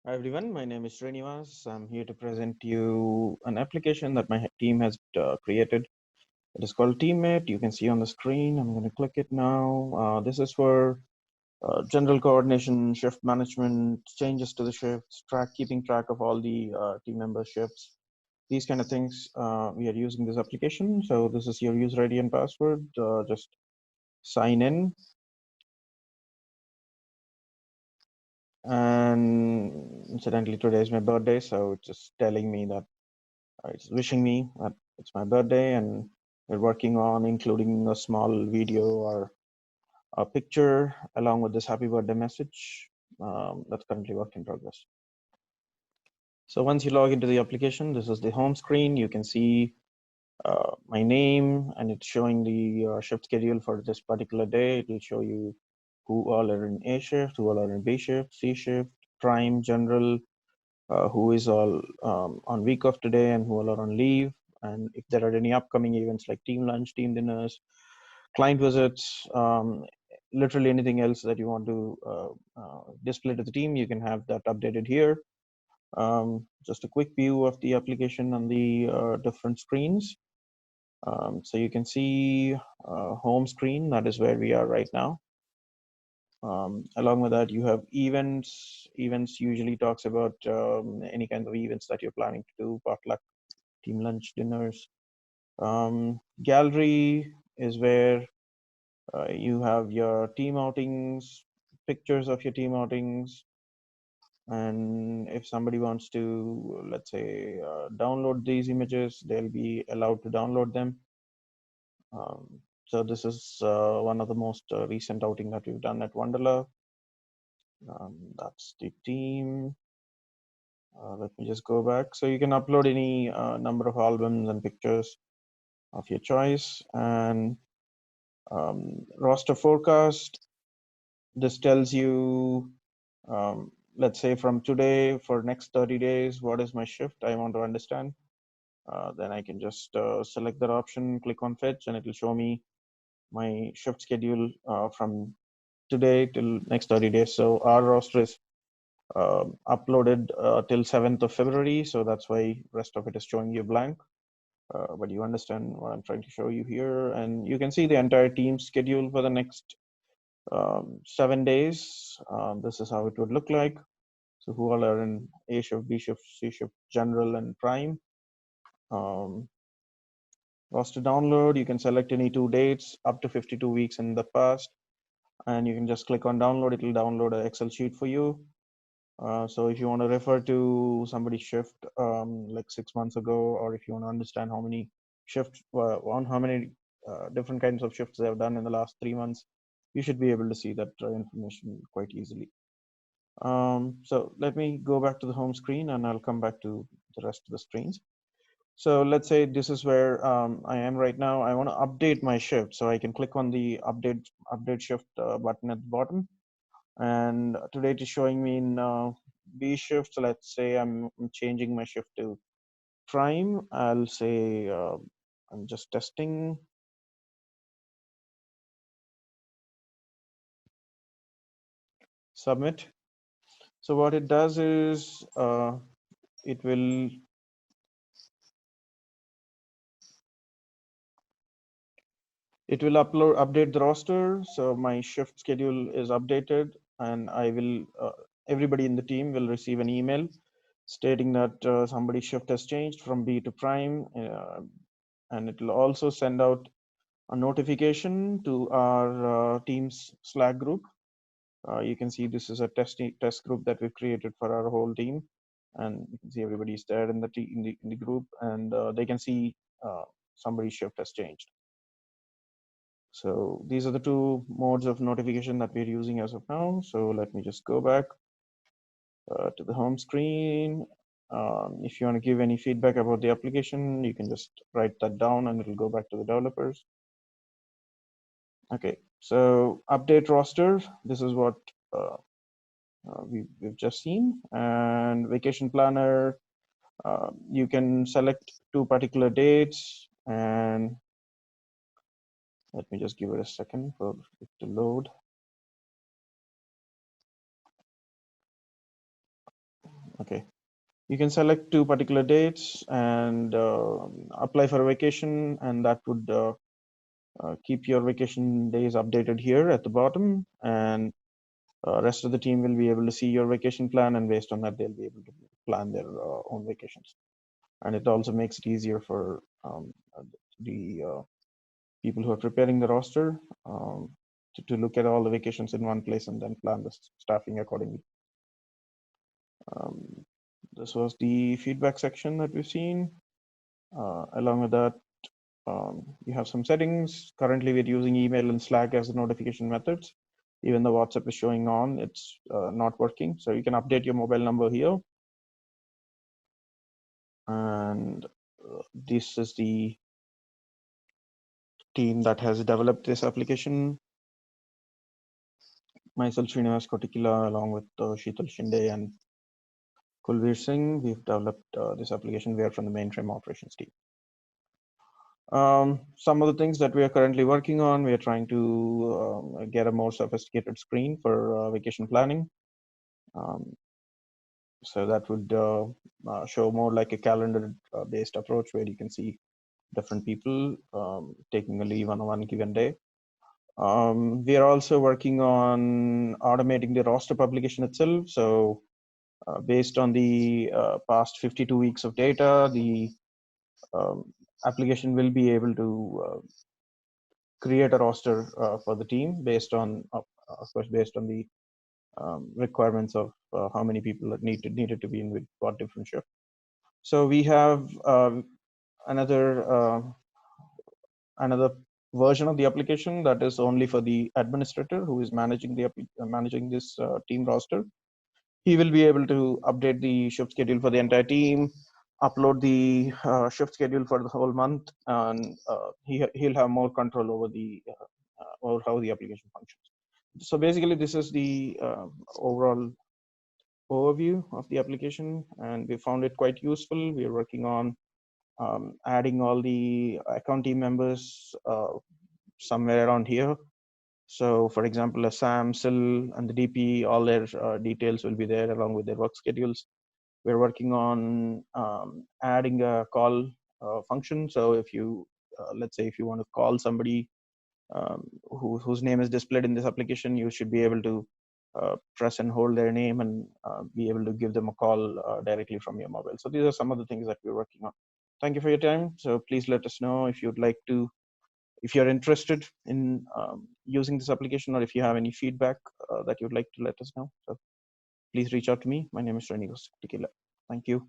Hi everyone, my name is Srinivas. I'm here to present you an application that my team has created. It is called Teammate. You can see on the screen. I'm going to click it now. This is for general coordination, shift management, changes to the shifts, keeping track of all the team member shifts, these kind of things. We are using this application. So this is your user ID and password. Just sign in. And incidentally, today is my birthday, so it's just telling me that it's wishing me that it's my birthday, and we're working on including a small video or a picture along with this happy birthday message. That's currently work in progress. So once you log into the application, this is the home screen. You can see my name, and it's showing the shift schedule for this particular day. It will show you who all are in A shift, who all are in B shift, C shift, prime, general, who is all on week of today and who all are on leave, and if there are any upcoming events like team lunch, team dinners, client visits, literally anything else that you want to display to the team, you can have that updated here. Just a quick view of the application on the different screens. So you can see home screen, that is where we are right now. Along with that, you have events. Events usually talks about any kind of events that you're planning to do, potluck, team lunch, dinners. Gallery is where you have your team outings, pictures of your team outings, and if somebody wants to, let's say, download these images, they'll be allowed to download them. So this is one of the most recent outing that we've done at Wonderla. That's the team. Let me just go back. So you can upload any number of albums and pictures of your choice. And roster forecast, this tells you, let's say from today for next 30 days, what is my shift I want to understand. Then I can just select that option, click on fetch, and it will show me my shift schedule from today till next 30 days. So our roster is uploaded till 7th of February. So that's why rest of it is showing you blank. But you understand what I'm trying to show you here. And you can see the entire team schedule for the next 7 days. This is how it would look like. So who all are in A shift, B shift, C shift, general, and prime. Roster download, you can select any 2 dates up to 52 weeks in the past. And you can just click on download. It will download an Excel sheet for you. So if you want to refer to somebody's shift like 6 months ago, or if you want to understand how many shifts, on how many different kinds of shifts they have done in the last 3 months, you should be able to see that information quite easily. So let me go back to the home screen, and I'll come back to the rest of the screens. So let's say this is where I am right now. I want to update my shift, so I can click on the update shift button at the bottom. And today it is showing me in B shift. So let's say I'm changing my shift to prime. I'll say I'm just testing. Submit. So what it does is it will update the roster. So my shift schedule is updated, and I will everybody in the team will receive an email stating that somebody's shift has changed from B to prime, and it will also send out a notification to our team's Slack group. You can see this is a test group that we've created for our whole team, and you can see everybody's there in the group, and they can see somebody's shift has changed. So these are the two modes of notification that we're using as of now. So let me just go back to the home screen. If you want to give any feedback about the application, you can just write that down and it'll go back to the developers. Okay, so update roster. This is what we've just seen. And vacation planner, you can select 2 particular dates, and let me just give it a second for it to load. Okay. You can select two particular dates and apply for a vacation, and that would keep your vacation days updated here at the bottom, and rest of the team will be able to see your vacation plan, and based on that, they'll be able to plan their own vacations. And it also makes it easier for the people who are preparing the roster to look at all the vacations in one place and then plan the staffing accordingly. Um, this was the feedback section that we've seen. Along with that, you have some settings. Currently, we're using email and Slack as the notification methods. Even though WhatsApp is showing on, it's not working. So you can update your mobile number here. And this is the team that has developed this application. Myself, Srinivas Kotikila, along with Sheetal Shinde and Kulveer Singh, we've developed this application. We are from the mainframe operations team. Some of the things that we are currently working on, we are trying to get a more sophisticated screen for vacation planning. So that would show more like a calendar based approach where you can see different people taking a leave on one given day. We are also working on automating the roster publication itself. So based on the past 52 weeks of data, the application will be able to create a roster for the team based on, of course, based on the requirements of how many people that needed to be in with what different shift. So we have another another version of the application that is only for the administrator who is managing the managing this team roster. He will be able to update the shift schedule for the entire team, upload the shift schedule for the whole month, and he'll have more control over the over how the application functions. So basically, this is the overall overview of the application, and we found it quite useful. We are working on adding all the account team members somewhere around here. So for example, a Sam, Sil, and the DP, all their details will be there along with their work schedules. We're working on adding a call function. So if you, let's say if you want to call somebody whose name is displayed in this application, you should be able to press and hold their name and be able to give them a call directly from your mobile. So these are some of the things that we're working on. Thank you for your time. So please let us know if you'd like to, if you're interested in using this application, or if you have any feedback that you'd like to let us know. So please reach out to me. My name is Srinivas Tikila. Thank you.